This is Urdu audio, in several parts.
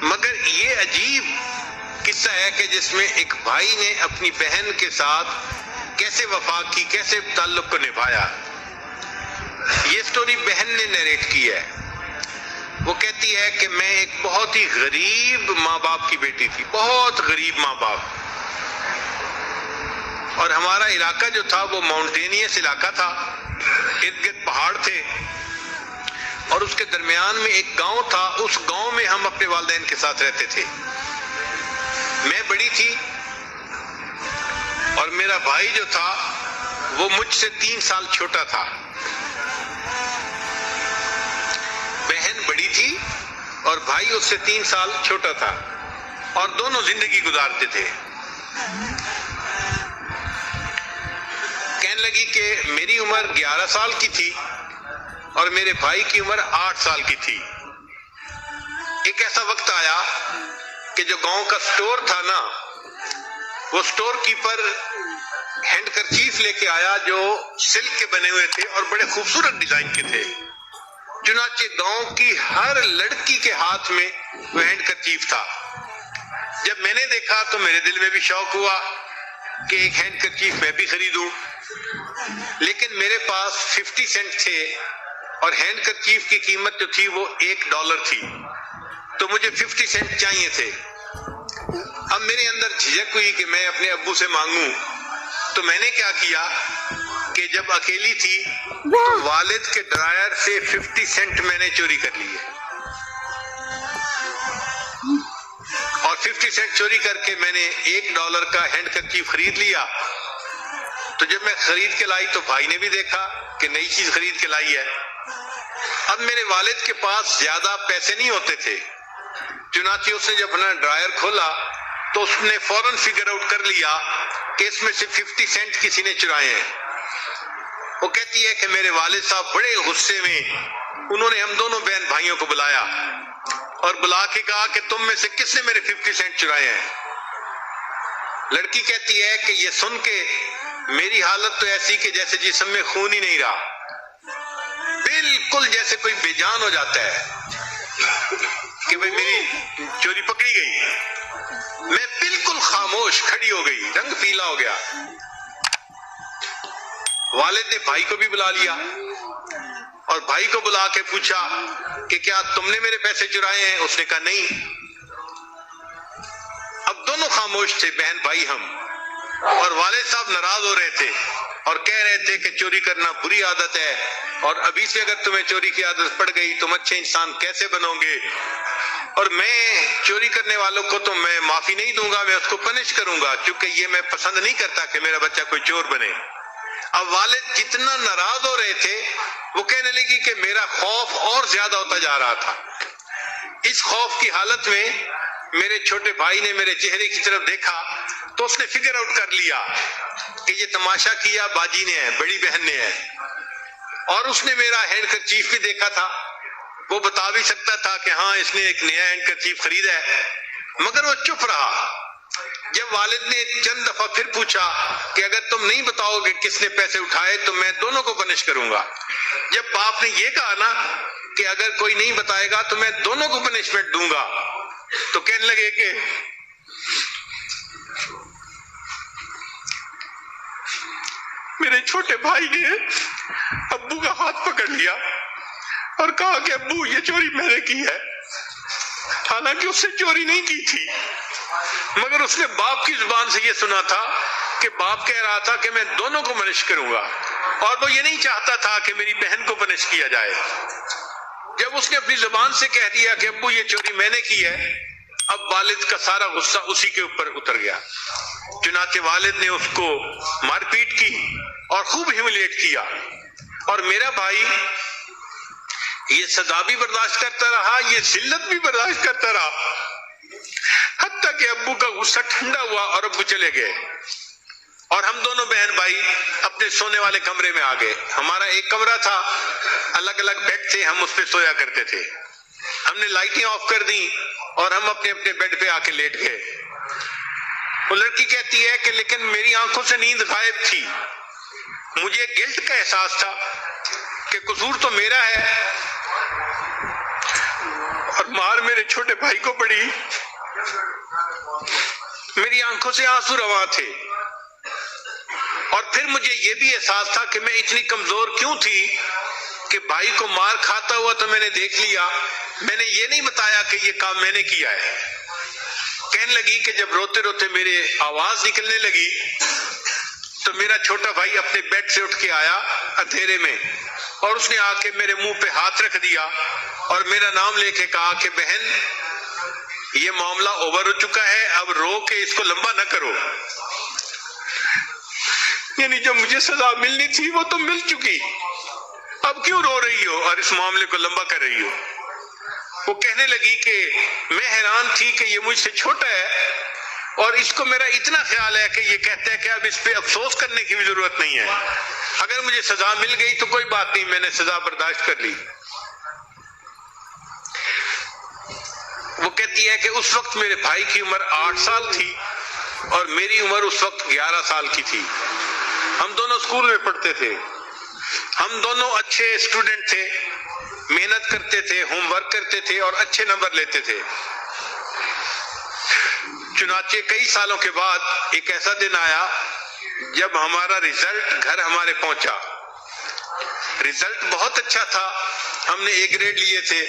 مگر یہ عجیب قصہ ہے کہ جس میں ایک بھائی نے اپنی بہن کے ساتھ کیسے وفا کی، کیسے تعلق کو نبھایا۔ یہ سٹوری بہن نے نیریٹ کی ہے۔ وہ کہتی ہے کہ میں ایک بہت ہی غریب ماں باپ کی بیٹی تھی، بہت غریب ماں باپ، اور ہمارا علاقہ جو تھا وہ ماؤنٹینیس علاقہ تھا، ارد گرد پہاڑ تھے، اور اس کے درمیان میں ایک گاؤں تھا۔ اس گاؤں میں ہم اپنے والدین کے ساتھ رہتے تھے۔ میں بڑی تھی اور میرا بھائی جو تھا وہ مجھ سے 3 سال چھوٹا تھا۔ بہن بڑی تھی اور بھائی اس سے 3 سال چھوٹا تھا، اور دونوں زندگی گزارتے تھے۔ کہنے لگی کہ میری عمر 11 سال کی تھی اور میرے بھائی کی عمر 8 سال کی تھی۔ ایک ایسا وقت آیا کہ جو گاؤں کا سٹور تھا نا، وہ سٹور کیپر ہینڈ کرچیف لے کے آیا جو سلک کے بنے ہوئے تھے اور بڑے خوبصورت ڈیزائن کے تھے۔ چنانچہ گاؤں کی ہر لڑکی کے ہاتھ میں وہ ہینڈ کرچیف تھا۔ جب میں نے دیکھا تو میرے دل میں بھی شوق ہوا کہ ایک ہینڈ کرچیف میں بھی خریدوں، لیکن میرے پاس 50 سینٹ تھے اور ہینڈ کرچیف کی قیمت جو تھی وہ $1 تھی، تو مجھے 50 سینٹ چاہیے تھے۔ اب میرے اندر جھجک ہوئی کہ میں اپنے ابو سے مانگوں، تو میں نے کیا کیا کہ جب اکیلی تھی تو والد کے ڈرائر سے 50 سینٹ میں نے چوری کر لیے، اور 50 سینٹ چوری کر کے میں نے $1 کا ہینڈ کرچیف خرید لیا۔ تو جب میں خرید کے لائی تو بھائی نے بھی دیکھا کہ نئی چیز خرید کے لائی ہے۔ اب میرے والد کے پاس زیادہ پیسے نہیں ہوتے تھے، چنانچہ اس نے جب اپنا ڈرائر کھولا تو اس نے فوراً فگر آؤٹ کر لیا کہ اس میں سے 50 سینٹ کسی نے چرائے ہیں۔ وہ کہتی ہے کہ میرے والد صاحب بڑے غصے میں انہوں نے ہم دونوں بہن بھائیوں کو بلایا اور بلا کے کہا کہ تم میں سے کس نے میرے 50 سینٹ چرائے ہیں۔ لڑکی کہتی ہے کہ یہ سن کے میری حالت تو ایسی کہ جیسے جسم میں خون ہی نہیں رہا، بالکل جیسے کوئی بے جان ہو جاتا ہے کہ بھئی میری چوری پکڑی گئی۔ میں بالکل خاموش کھڑی ہو گئی، رنگ پیلا ہو گیا۔ والد نے بھائی کو بھی بلا لیا اور بھائی کو بلا کے پوچھا کہ کیا تم نے میرے پیسے چرائے ہیں؟ اس نے کہا نہیں۔ اب دونوں خاموش تھے، بہن بھائی ہم، اور والد صاحب ناراض ہو رہے تھے اور کہہ رہے تھے کہ چوری کرنا بری عادت ہے، اور ابھی سے اگر تمہیں چوری کی عادت پڑ گئی تم اچھے انسان کیسے بنو گے، اور میں چوری کرنے والوں کو تو میں معافی نہیں دوں گا، میں اس کو پنش کروں گا، کیونکہ یہ میں پسند نہیں کرتا کہ میرا بچہ کوئی چور بنے۔ اب والد جتنا ناراض ہو رہے تھے وہ کہنے لگی کہ میرا خوف اور زیادہ ہوتا جا رہا تھا۔ اس خوف کی حالت میں میرے چھوٹے بھائی نے میرے چہرے کی طرف دیکھا تو اس نے فگر آؤٹ کر لیا کہ یہ تماشا کیا باجی نے ہے، بڑی بہن نے ہے، اور اس نے میرا ہینڈ کرچیف بھی دیکھا تھا۔ وہ بتا بھی سکتا تھا کہ ہاں اس نے ایک نیا ہینڈ کرچیف خریدا ہے، مگر وہ چپ رہا۔ جب والد نے چند دفعہ پھر پوچھا کہ اگر تم نہیں بتاؤ گے کس نے پیسے اٹھائے تو میں دونوں کو پنش کروں گا، جب باپ نے یہ کہا نا کہ اگر کوئی نہیں بتائے گا تو میں دونوں کو پنشمنٹ دوں گا، تو کہنے لگے کہ میرے چھوٹے بھائی نے ابو کا ہاتھ پکڑ لیا اور کہا کہ ابو یہ چوری میں نے کی ہے، حالانکہ اس نے چوری نہیں کی تھی، مگر اس نے باپ کی زبان سے یہ سنا تھا کہ باپ کہہ رہا تھا کہ میں دونوں کو پنش کروں گا، اور وہ یہ نہیں چاہتا تھا کہ میری بہن کو پنش کیا جائے۔ جب اس نے اپنی زبان سے کہہ دیا کہ ابو یہ چوری میں نے کی ہے، اب والد کا سارا غصہ اسی کے اوپر اتر گیا۔ چنانچہ والد نے اس کو مار پیٹ کی اور خوب ہیوملیٹ کیا، اور میرا بھائی یہ سزا بھی برداشت کرتا رہا، یہ ذلت بھی برداشت کرتا رہا، حتیٰ کہ ابو کا غصہ ٹھنڈا ہوا اور ابو چلے گئے، اور ہم دونوں بہن بھائی اپنے سونے والے کمرے میں آ گئے۔ ہمارا ایک کمرہ تھا، الگ الگ بیڈ تھے، ہم اس پہ سویا کرتے تھے۔ ہم نے لائٹیں آف کر دی اور ہم اپنے اپنے بیڈ پہ آ کے لیٹ گئے۔ وہ لڑکی کہتی ہے کہ لیکن میری آنکھوں سے نیند غائب تھی، مجھے گلٹ کا احساس تھا کہ قصور تو میرا ہے، اور مار میرے چھوٹے بھائی کو پڑی، میری آنکھوں سے آنسو رواں تھے، اور پھر مجھے یہ بھی احساس تھا کہ میں اتنی کمزور کیوں تھی کہ بھائی کو مار کھاتا ہوا تو میں نے دیکھ لیا، میں نے یہ نہیں بتایا کہ یہ کام میں نے کیا ہے۔ کہنے لگی کہ جب روتے روتے میرے آواز نکلنے لگی تو میرا چھوٹا بھائی اپنے بیڈ سے اٹھ کے آیا اندھیرے میں، اور اس نے آ کے میرے منہ پہ ہاتھ رکھ دیا اور میرا نام لے کے کہا کہ بہن یہ معاملہ اوور ہو چکا ہے، اب رو کے اس کو لمبا نہ کرو۔ یعنی جو مجھے سزا ملنی تھی وہ تو مل چکی، اب کیوں رو رہی ہو اور اس معاملے کو لمبا کر رہی ہو؟ وہ کہنے لگی کہ میں حیران تھی کہ یہ مجھ سے چھوٹا ہے اور اس کو میرا اتنا خیال ہے کہ یہ کہتا ہے کہ اب اس پہ افسوس کرنے کی بھی ضرورت نہیں ہے، اگر مجھے سزا مل گئی تو کوئی بات نہیں، میں نے سزا برداشت کر لی۔ وہ کہتی ہے کہ اس وقت میرے بھائی کی عمر 8 سال تھی اور میری عمر اس وقت 11 سال کی تھی۔ ہم دونوں اسکول میں پڑھتے تھے، ہم دونوں اچھے اسٹوڈنٹ تھے، محنت کرتے تھے، ہوم ورک کرتے تھے اور اچھے نمبر لیتے تھے۔ چنانچہ کئی سالوں کے بعد ایک ایسا دن آیا جب ہمارا رزلٹ گھر ہمارے پہنچا۔ رزلٹ بہت اچھا تھا، ہم نے A گریڈ لیے تھے۔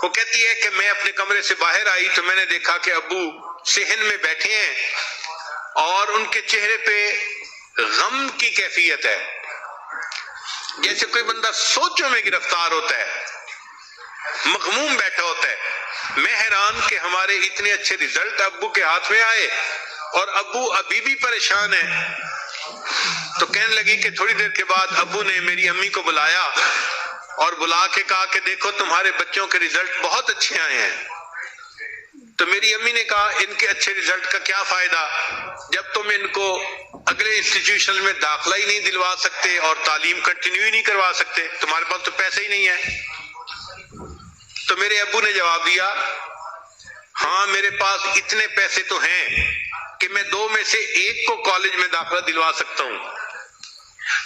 وہ کہتی ہے کہ میں اپنے کمرے سے باہر آئی تو میں نے دیکھا کہ ابو صحن میں بیٹھے ہیں اور ان کے چہرے پہ غم کی کیفیت ہے، جیسے کوئی بندہ سوچوں میں گرفتار ہوتا ہے، مغموم بیٹھا ہوتا ہے۔ میں حیران کہ ہمارے اتنے اچھے رزلٹ ابو کے ہاتھ میں آئے اور ابو ابھی بھی پریشان ہیں۔ تو کہنے لگی کہ تھوڑی دیر کے بعد ابو نے میری امی کو بلایا اور بلا کے کہا کہ دیکھو تمہارے بچوں کے رزلٹ بہت اچھے آئے ہیں۔ تو میری امی نے کہا ان کے اچھے رزلٹ کا کیا فائدہ جب تم ان کو اگلے انسٹیٹیوشن میں داخلہ ہی نہیں دلوا سکتے اور تعلیم کنٹینیو ہی نہیں کروا سکتے، تمہارے پاس تو پیسے ہی نہیں ہے۔ تو میرے ابو نے جواب دیا ہاں میرے پاس اتنے پیسے تو ہیں کہ میں 2 میں سے 1 کو کالج میں داخلہ دلوا سکتا ہوں،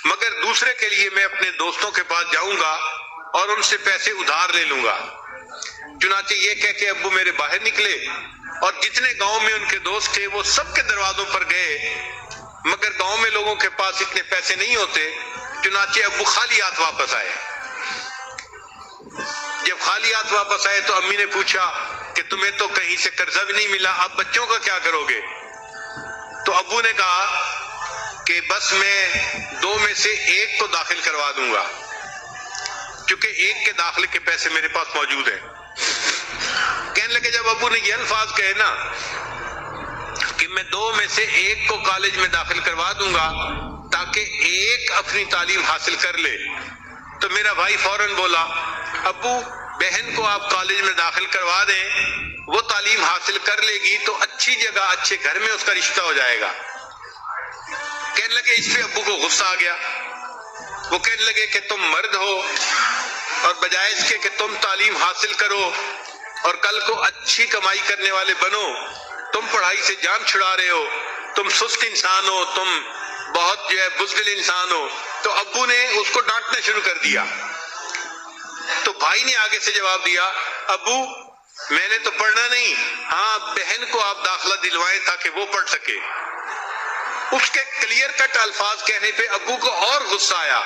مگر دوسرے کے لیے میں اپنے دوستوں کے پاس جاؤں گا اور ان سے پیسے ادھار لے لوں گا۔ چنانچہ یہ کہہ کے ابو میرے باہر نکلے اور جتنے گاؤں میں ان کے دوست تھے وہ سب کے دروازوں پر گئے، مگر گاؤں میں لوگوں کے پاس اتنے پیسے نہیں ہوتے، چنانچہ ابو خالی ہاتھ واپس آئے۔ جب خالی ہاتھ واپس آئے تو امی نے پوچھا کہ تمہیں تو کہیں سے قرضہ بھی نہیں ملا، اب بچوں کا کیا کرو گے؟ تو ابو نے کہا کہ بس میں 2 میں سے 1 کو داخل کروا دوں گا، چونکہ 1 کے داخلے کے پیسے میرے پاس موجود ہیں۔ کہنے لگے جب ابو نے یہ الفاظ کہے نا کہ میں 2 میں سے 1 کو کالج میں داخل کروا دوں گا تاکہ 1 اپنی تعلیم حاصل کر لے، تو میرا بھائی فوراً بولا ابو بہن کو آپ کالج میں داخل کروا دیں، وہ تعلیم حاصل کر لے گی تو اچھی جگہ اچھے گھر میں اس کا رشتہ ہو جائے گا۔ کہنے لگے اس پہ ابو کو غصہ آ گیا، وہ کہنے لگے کہ تم مرد ہو اور بجائے اس کے کہ تم تعلیم حاصل کرو اور کل کو اچھی کمائی کرنے والے بنو، تم پڑھائی سے جان چھڑا رہے ہو، تم سست انسان ہو، تم بہت بزدل انسان ہو۔ تو ابو نے اس کو ڈانٹنا شروع کر دیا۔ تو بھائی نے آگے سے جواب دیا ابو میں نے تو پڑھنا نہیں، ہاں بہن کو آپ داخلہ دلوائیں تاکہ وہ پڑھ سکے۔ اس کے کلیئر کٹ الفاظ کہنے پہ ابو کو اور غصہ آیا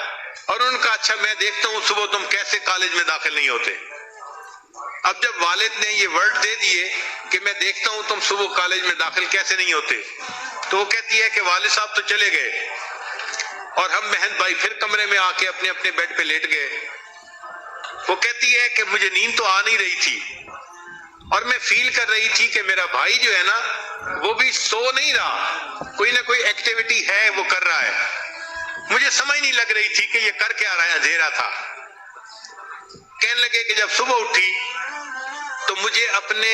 اور ان کا اچھا میں دیکھتا ہوں صبح تم کیسے کالج میں داخل نہیں ہوتے۔ اب جب والد نے یہ ورڈ دے دیے کہ میں دیکھتا ہوں تم صبح کالج میں داخل کیسے نہیں ہوتے، تو وہ کہتی ہے کہ والد صاحب تو چلے گئے اور ہم بہن بھائی پھر کمرے میں آ کے اپنے اپنے بیڈ پہ لیٹ گئے۔ وہ کہتی ہے کہ مجھے نیند تو آ نہیں رہی تھی اور میں فیل کر رہی تھی کہ میرا بھائی جو ہے نا وہ بھی سو نہیں رہا، کوئی نہ کوئی ایکٹیویٹی ہے وہ کر رہا ہے، مجھے سمجھ نہیں لگ رہی تھی کہ یہ کر کیا رہا ہے، اندھیرا تھا۔ کہنے لگے کہ جب صبح اٹھی تو مجھے اپنے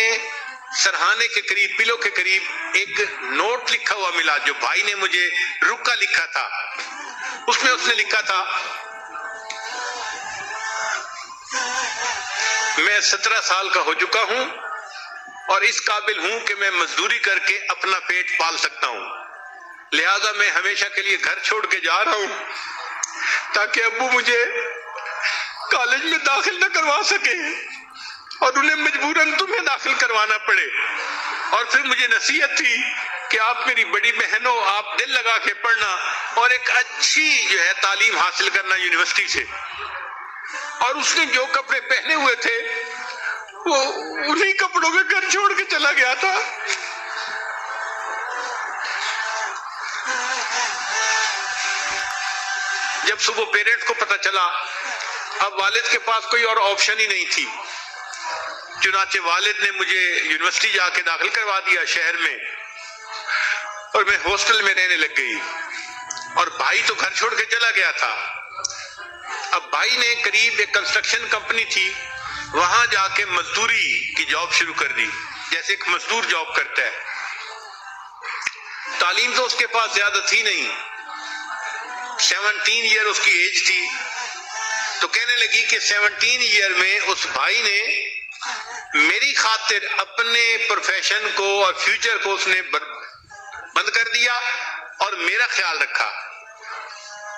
سرہانے کے قریب پلو کے قریب ایک نوٹ لکھا ہوا ملا جو بھائی نے مجھے رکا لکھا تھا۔ اس میں اس نے لکھا تھا میں 17 سال کا ہو چکا ہوں اور اس قابل ہوں کہ میں مزدوری کر کے اپنا پیٹ پال سکتا ہوں، لہذا میں ہمیشہ کے لیے گھر چھوڑ کے جا رہا ہوں تاکہ ابو مجھے کالج میں داخل نہ کروا سکے اور انہیں مجبوراً تمہیں داخل کروانا پڑے، اور پھر مجھے نصیحت تھی کہ آپ میری بڑی بہن ہو، آپ دل لگا کے پڑھنا اور ایک اچھی جو ہے تعلیم حاصل کرنا یونیورسٹی سے۔ اور اس نے جو کپڑے پہنے ہوئے تھے وہ انہی کپڑوں میں گھر چھوڑ کے چلا گیا تھا۔ جب صبح پیرنٹس کو پتہ چلا، اب والد کے پاس کوئی اور آپشن ہی نہیں تھی، چنانچہ والد نے مجھے یونیورسٹی جا کے داخل کروا دیا شہر میں، اور میں ہاسٹل میں رہنے لگ گئی، اور بھائی تو گھر چھوڑ کے چلا گیا تھا۔ اب بھائی نے قریب ایک کنسٹرکشن کمپنی تھی، وہاں جا کے مزدوری کی جاب شروع کر دی، جیسے ایک مزدور جاب کرتا ہے۔ تعلیم تو اس کے پاس زیادہ تھی نہیں، 17 ایئر اس کی ایج تھی، تو کہنے لگی کہ 17 ایئر میں اس بھائی نے میری خاطر اپنے پروفیشن کو اور فیوچر کو اس نے بند کر دیا اور میرا خیال رکھا،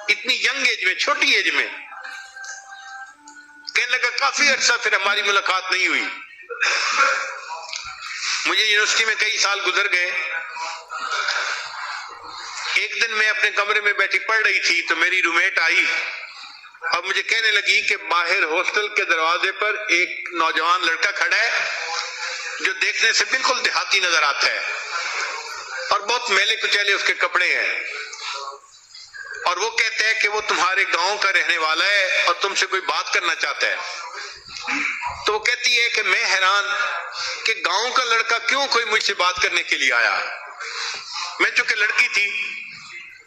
اتنی ینگ ایج میں، چھوٹی ایج میں۔ کہنے لگا کافی عرصہ پھر ہماری ملاقات نہیں ہوئی۔ مجھے یونیورسٹی میں کئی سال گزر گئے۔ ایک دن میں اپنے کمرے میں بیٹھی پڑھ رہی تھی تو میری رومیٹ آئی اور مجھے کہنے لگی کہ باہر ہاسٹل کے دروازے پر ایک نوجوان لڑکا کھڑا ہے جو دیکھنے سے بالکل دیہاتی نظر آتا ہے، اور بہت میلے کچیلے اس کے کپڑے ہیں، اور وہ کہتا ہے کہ وہ تمہارے گاؤں کا رہنے والا ہے اور تم سے کوئی بات کرنا چاہتا ہے۔ تو وہ کہتی ہے کہ میں حیران کہ گاؤں کا لڑکا کیوں کوئی مجھ سے بات کرنے کے لیے آیا۔ میں چونکہ لڑکی تھی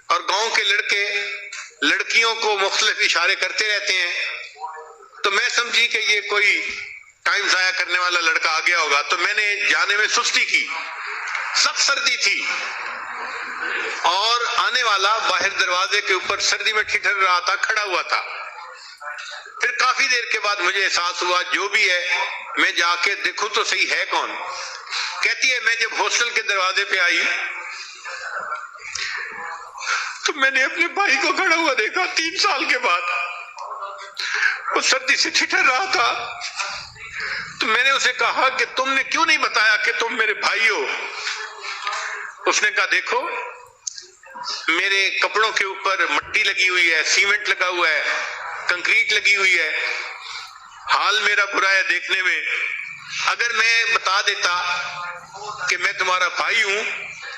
اور گاؤں کے لڑکے لڑکیوں کو مختلف اشارے کرتے رہتے ہیں، تو میں سمجھی کہ یہ کوئی ٹائم ضائع کرنے والا لڑکا آ گیا ہوگا، تو میں نے جانے میں سستی کی۔ سخت سردی تھی اور آنے والا باہر دروازے کے اوپر سردی میں ٹھٹر رہا تھا، کھڑا ہوا تھا۔ پھر کافی دیر کے بعد مجھے احساس ہوا جو بھی ہے میں جا کے دیکھوں تو صحیح ہے کون۔ کہتی ہے میں جب ہاسٹل کے دروازے پہ آئی تو میں نے اپنے بھائی کو کھڑا ہوا دیکھا 3 سال کے بعد۔ وہ سردی سے ٹھٹر رہا تھا، تو میں نے اسے کہا کہ تم نے کیوں نہیں بتایا کہ تم میرے بھائی ہو؟ اس نے کہا دیکھو میرے کپڑوں کے اوپر مٹی لگی ہوئی ہے، سیمنٹ لگا ہوا ہے، کنکریٹ لگی ہوئی ہے، حال میرا برا ہے دیکھنے میں۔ اگر میں بتا دیتا کہ میں تمہارا بھائی ہوں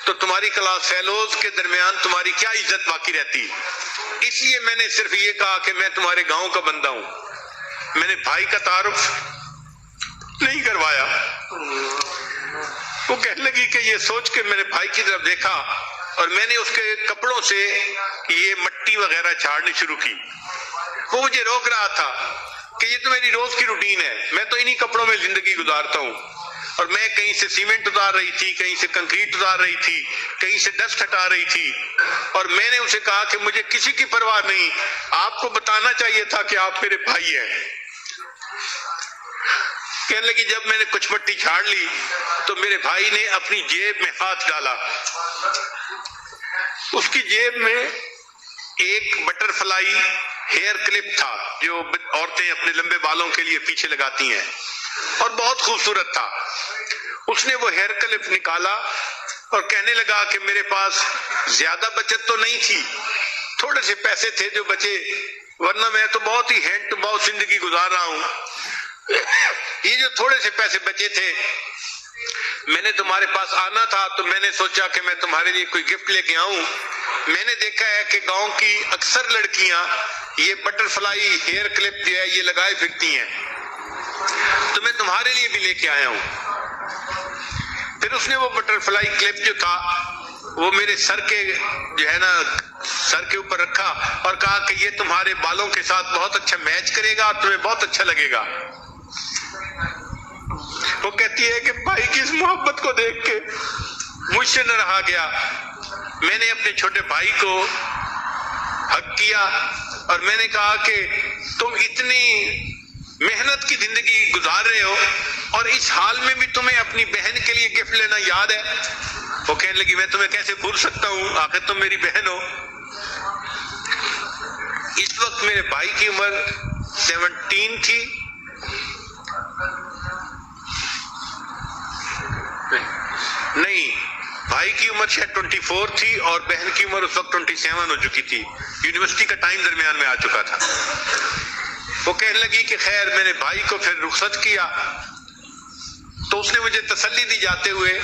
تو تمہاری کلاس فیلوز کے درمیان تمہاری کیا عزت باقی رہتی؟ اس لیے میں نے صرف یہ کہا کہ میں تمہارے گاؤں کا بندہ ہوں، میں نے بھائی کا تعارف نہیں کروایا۔ وہ کہنے لگی کہ یہ سوچ کے میرے بھائی کی طرف دیکھا اور میں نے اس کے کپڑوں سے یہ مٹی وغیرہ جھاڑنی شروع کی۔ وہ مجھے روک رہا تھا کہ یہ تو میری روز کی روٹین ہے، میں تو انہی کپڑوں میں زندگی گزارتا ہوں، اور میں کہیں سے سیمنٹ اتار رہی تھی، کہیں سے کنکریٹ اتار رہی تھی، کہیں سے ڈسٹ ہٹا رہی تھی، اور میں نے اسے کہا کہ مجھے کسی کی پرواہ نہیں، آپ کو بتانا چاہیے تھا کہ آپ میرے بھائی ہیں۔ کہنے لگی جب میں نے کچھ مٹی جھاڑ لی تو میرے بھائی نے اپنی جیب میں ہاتھ ڈالا، اس کی جیب میں ایک بٹر فلائی ہیئر کلپ تھا جو عورتیں اپنے لمبے بالوں کے لیے پیچھے لگاتی ہیں، اور بہت خوبصورت تھا۔ اس نے وہ ہیئر کلپ نکالا اور کہنے لگا کہ میرے پاس زیادہ بچت تو نہیں تھی، تھوڑے سے پیسے تھے جو بچے، ورنہ میں تو بہت ہی ہینڈ ٹو باؤتھ زندگی گزار رہا ہوں۔ یہ جو تھوڑے سے پیسے بچے تھے، میں نے تمہارے پاس آنا تھا تو میں نے سوچا کہ میں تمہارے لیے کوئی گفٹ لے کے آؤں۔ میں نے دیکھا ہے کہ گاؤں کی اکثر لڑکیاں یہ بٹر فلائی ہیئر کلپ جو ہے یہ لگائے پھرتی ہیں، تو میں تمہارے لیے بھی لے کے آیا ہوں۔ پھر اس نے وہ بٹر فلائی کلپ جو تھا وہ میرے سر کے جو ہے نا سر کے اوپر رکھا اور کہا کہ یہ تمہارے بالوں کے ساتھ بہت اچھا میچ کرے گا اور تمہیں بہت اچھا لگے گا۔ وہ کہتی ہے کہ بھائی کی اس محبت کو دیکھ کے مجھ سے نہ رہا گیا، میں نے اپنے چھوٹے بھائی کو حق کیا اور میں نے کہا کہ تم اتنی محنت کی زندگی گزار رہے ہو اور اس حال میں بھی تمہیں اپنی بہن کے لیے گفٹ لینا یاد ہے؟ وہ کہنے لگی میں تمہیں کیسے بھول سکتا ہوں، آخر تم میری بہن ہو۔ اس وقت میرے بھائی کی عمر 17 تھی نہیں، بھائی کی عمر شاید 24 تھی اور بہن کی عمر اس وقت 27 ہو چکی تھی، یونیورسٹی کا ٹائم درمیان میں آ چکا تھا۔ وہ کہنے لگی کہ خیر میں نے بھائی کو پھر رخصت کیا، تو اس نے مجھے تسلی دی جاتے ہوئے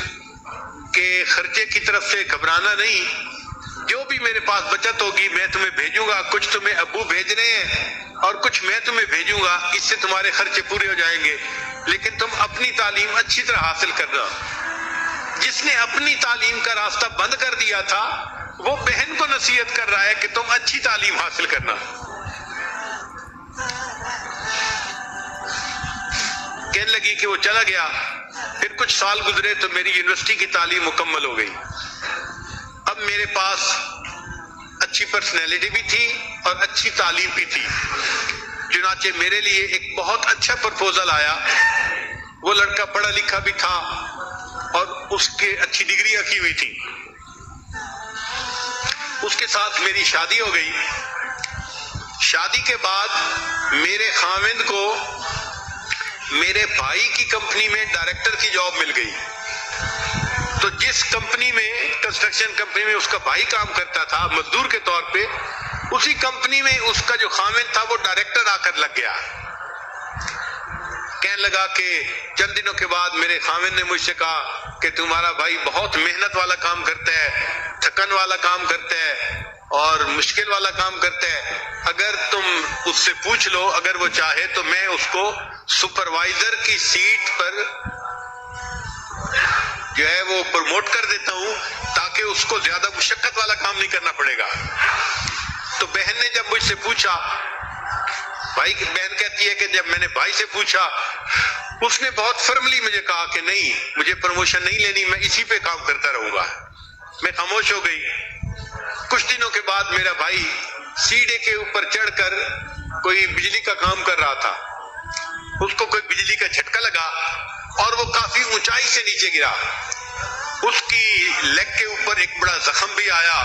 کہ خرچے کی طرف سے گھبرانا نہیں، جو بھی میرے پاس بچت ہوگی میں تمہیں بھیجوں گا، کچھ تمہیں ابو بھیج رہے ہیں اور کچھ میں تمہیں بھیجوں گا، اس سے تمہارے خرچے پورے ہو جائیں گے، لیکن تم اپنی تعلیم اچھی طرح حاصل کرنا۔ جس نے اپنی تعلیم کا راستہ بند کر دیا تھا وہ بہن کو نصیحت کر رہا ہے کہ تم اچھی تعلیم حاصل کرنا۔ کہنے لگی کہ وہ چلا گیا، پھر کچھ سال گزرے تو میری یونیورسٹی کی تعلیم مکمل ہو گئی۔ اب میرے پاس اچھی پرسنالٹی بھی تھی اور اچھی تعلیم بھی تھی، چنانچہ میرے لیے ایک بہت اچھا پرپوزل آیا۔ وہ لڑکا پڑھا لکھا بھی تھا اور اس کے اچھی ڈگریاں کی ہوئی تھی۔ اس کے ساتھ میری شادی ہو گئی۔ شادی کے بعد میرے خاوند کو میرے بھائی کی کمپنی میں ڈائریکٹر کی جاب مل گئی۔ تو جس کمپنی میں، کنسٹرکشن کمپنی میں اس کا بھائی کام کرتا تھا مزدور کے طور پہ، اسی کمپنی میں اس کا جو خاوند تھا وہ ڈائریکٹر آ کر لگ گیا۔ کہنے لگا کہ چند دنوں کے بعد میرے خاوند نے مجھ سے کہا کہ تمہارا بھائی بہت محنت والا کام کرتا ہے، تھکن والا کام کرتا ہے اور مشکل والا کام کرتا ہے، اگر تم اس سے پوچھ لو، اگر وہ چاہے تو میں اس کو سپروائزر کی سیٹ پر جو ہے وہ پروموٹ کر دیتا ہوں تاکہ اس کو زیادہ مشقت والا کام نہیں کرنا پڑے گا۔ تو بہن نے جب مجھ سے پوچھا، بہن کہتی ہے کہ جب میں نے بھائی سے پوچھا، اس نے بہت فرملی مجھے کہا کہ نہیں، مجھے پروموشن نہیں لینی، میں اسی پہ کام کرتا رہوں گا۔ میں خاموش ہو گئی۔ کچھ دنوں کے بعد میرا بھائی سیڑھے کے اوپر چڑھ کر کوئی بجلی کا کام کر رہا تھا، اس کو کوئی بجلی کا جھٹکا لگا اور وہ کافی اونچائی سے نیچے گرا۔ اس کی لیگ کے اوپر ایک بڑا زخم بھی آیا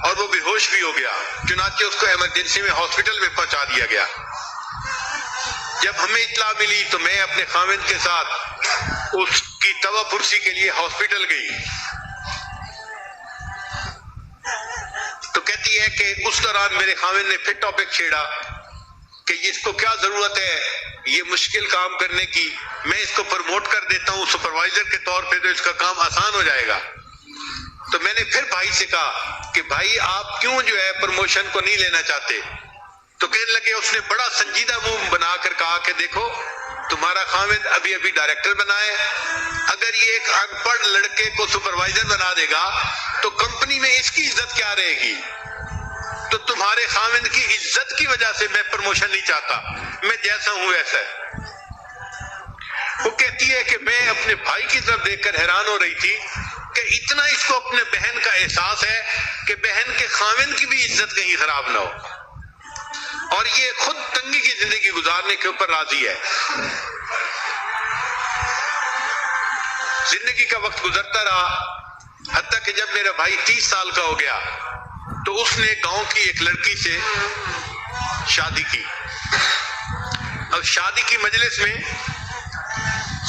اور وہ بے ہوش بھی ہو گیا، چنانچہ اس کو ایمرجنسی میں ہاسپٹل میں پہنچا دیا گیا۔ جب ہمیں اطلاع ملی تو میں اپنے خاوند کے ساتھ اس کی توا پرسی کے لیے ہاسپٹل گئی۔ تو کہتی ہے کہ اس دوران میرے خاوند نے پھر ٹاپک چھیڑا کہ اس کو کیا ضرورت ہے یہ مشکل کام کرنے کی، میں اس کو پروموٹ کر دیتا ہوں سپروائزر کے طور پہ تو اس کا کام آسان ہو جائے گا۔ تو میں نے پھر بھائی سے کہا کہ بھائی آپ کیوں جو ہے پروموشن کو نہیں لینا چاہتے؟ تو کہنے لگے، اس نے بڑا سنجیدہ منہ بنا کر کہا کہ دیکھو تمہارا خاوند ابھی ڈائریکٹر بنا ہے، اگر یہ ایک ان پڑھ لڑکے کو سپروائزر بنا دے گا تو کمپنی میں اس کی عزت کیا رہے گی؟ تو تمہارے خاوند کی عزت کی وجہ سے میں پروموشن نہیں چاہتا، میں جیسا ہوں ویسا ہے۔ وہ کہتی ہے کہ میں اپنے بھائی کی طرف دیکھ کر حیران ہو رہی تھی کہ اتنا اس کو اپنے بہن کا احساس ہے کہ بہن کے خاوند کی بھی عزت کہیں خراب نہ ہو، اور یہ خود تنگی کی زندگی گزارنے کے اوپر راضی ہے۔ زندگی کا وقت گزرتا رہا، حتیٰ کہ جب میرا بھائی 30 سال کا ہو گیا تو اس نے گاؤں کی ایک لڑکی سے شادی کی۔ اب شادی کی مجلس میں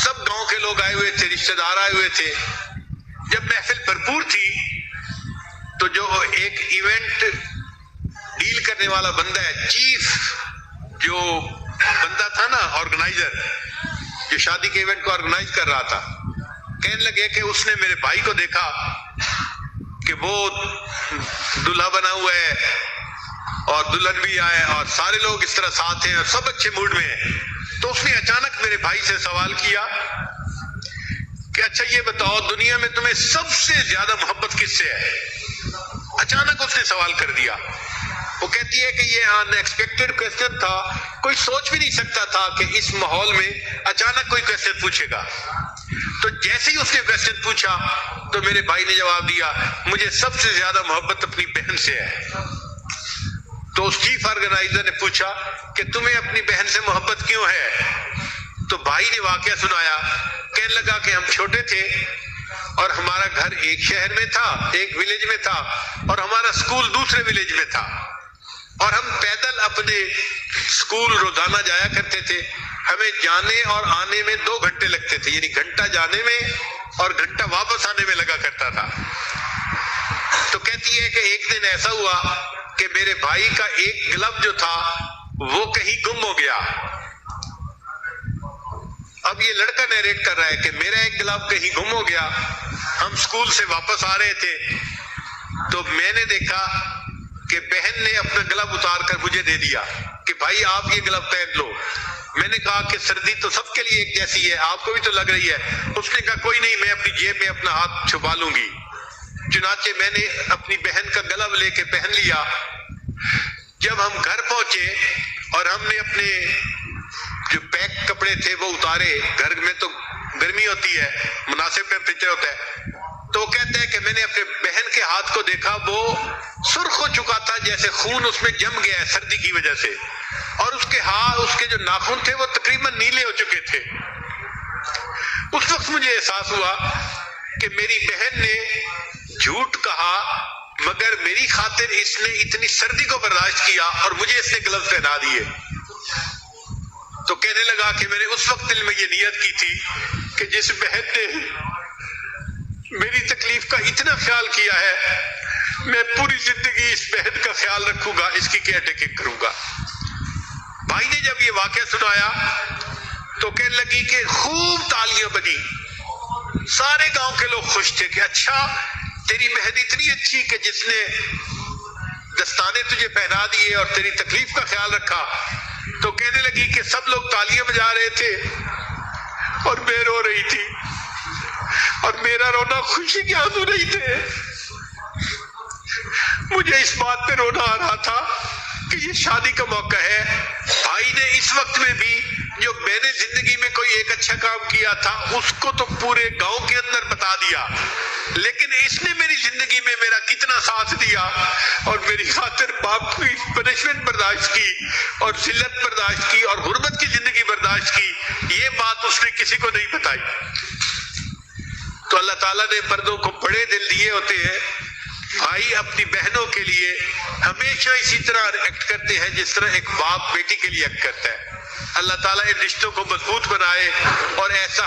سب گاؤں کے لوگ آئے ہوئے تھے، رشتہ دار آئے ہوئے تھے۔ جب محفل بھرپور تھی تو جو ایک ایونٹ ڈیل کرنے والا بندہ ہے، چیف جو بندہ تھا نا، آرگنائزر جو شادی کے ایونٹ کو آرگنائز کر رہا تھا، کہنے لگے کہ اس نے میرے بھائی کو دیکھا کہ وہ دلہا بنا ہوا ہے اور دلہن بھی آئے اور سارے لوگ اس طرح ساتھ ہیں اور سب اچھے موڈ میں ہیں۔ تو اس نے اچانک میرے بھائی سے سوال کیا کہ اچھا یہ بتاؤ دنیا میں تمہیں سب سے زیادہ محبت کس سے ہے؟ اچانک اس نے سوال کر دیا۔ وہ کہتی ہے کہ یہ ان ایکسپیکٹڈ کوسچن تھا، کوئی سوچ بھی نہیں سکتا تھا کہ اس ماحول میں اچانک کوئی کوسچن پوچھے گا۔ تو جیسے ہی اس نے کوسچن پوچھا تو میرے بھائی نے جواب دیا، مجھے سب سے زیادہ محبت اپنی بہن سے ہے۔ تو اس چیف آرگنائزر نے پوچھا کہ تمہیں اپنی بہن سے محبت کیوں ہے؟ تو بھائی نے واقعہ سنایا۔ کہنے لگا کہ ہم چھوٹے تھے اور ہمارا گھر ایک شہر میں تھا، ایک ولیج میں تھا، اور ہمارا اسکول دوسرے ولیج میں تھا، اور ہم پیدل اپنے اسکول روزانہ جایا کرتے تھے۔ ہمیں جانے اور آنے میں 2 گھنٹے لگتے تھے، یعنی گھنٹہ جانے میں اور گھنٹہ واپس آنے میں لگا کرتا تھا۔ تو کہتی ہے کہ ایک دن ایسا ہوا کہ میرے بھائی کا ایک گلو جو تھا وہ کہیں گم ہو گیا۔ اب یہ لڑکا نیریٹ کر رہا ہے کہ میرا ایک گلو کہیں گم ہو گیا، ہم اسکول سے واپس آ رہے تھے تو میں نے دیکھا کہ بہن نے اپنا گلو اتار کر مجھے دے دیا کہ بھائی آپ یہ گلو پہن لو۔ میں نے کہا کہ سردی تو سب کے لیے ایک جیسی ہے، آپ کو بھی تو لگ رہی ہے۔ اس نے کہا کوئی نہیں، میں اپنی جیب میں اپنا ہاتھ چھپا لوں گی۔ چنانچہ میں نے اپنی بہن کا گلو لے کے پہن لیا۔ جب ہم گھر پہنچے اور ہم نے اپنے جو پیک کپڑے تھے وہ اتارے، گھر میں تو گرمی ہوتی ہے، مناسب ٹیمپریچر ہوتا ہے، تو وہ کہتے ہیں کہ میں نے اپنے بہن کے ہاتھ کو دیکھا، وہ سرخ ہو چکا تھا، جیسے خون اس میں جم گیا ہے سردی کی وجہ سے، اور اس کے جو ناخن تھے وہ تقریباً نیلے ہو چکے تھے۔ اس وقت مجھے احساس ہوا کہ میری بہن نے جھوٹ کہا، مگر میری خاطر اس نے اتنی سردی کو برداشت کیا اور مجھے اس نے گلوز پہنا دیے۔ تو کہنے لگا کہ میں نے اس وقت دل میں یہ نیت کی تھی کہ جس بہن نے میری تکلیف کا اتنا خیال کیا ہے، میں پوری زندگی اس بہن کا خیال رکھوں گا، اس کی کیئر ٹیکنگ کروں گا۔ بھائی نے جب یہ واقعہ سنایا تو کہنے لگی کہ خوب تالیاں بجی، سارے گاؤں کے لوگ خوش تھے کہ اچھا تیری بہن اتنی اچھی کہ جس نے دستانے تجھے پہنا دیے اور تیری تکلیف کا خیال رکھا۔ تو کہنے لگی کہ سب لوگ تالیاں بجا رہے تھے اور میں رو رہی تھی، اور میرا رونا خوشی کے آنسو نہیں تھے، مجھے اس بات پہ رونا آ رہا تھا کہ یہ شادی کا موقع ہے۔ بھائی نے اس وقت میں بھی جو میں نے زندگی میں کوئی ایک اچھا کام کیا تھا اس کو تو پورے گاؤں کے اندر بتا دیا، لیکن اس نے میری زندگی میں میرا کتنا ساتھ دیا اور میری خاطر باپ کی پنشمنٹ برداشت کی اور ذلت برداشت کی اور غربت کی زندگی برداشت کی، یہ بات اس نے کسی کو نہیں بتائی۔ تو اللہ تعالیٰ نے مردوں کو بڑے دل دیے ہوتے ہیں۔ بھائی اپنی بہنوں کے لیے ہمیشہ اسی طرح ایکٹ کرتے ہیں جس طرح ایک باپ بیٹی کے لیے ایکٹ کرتا ہے۔ اللہ تعالیٰ ان رشتوں کو مضبوط بنائے اور ایسا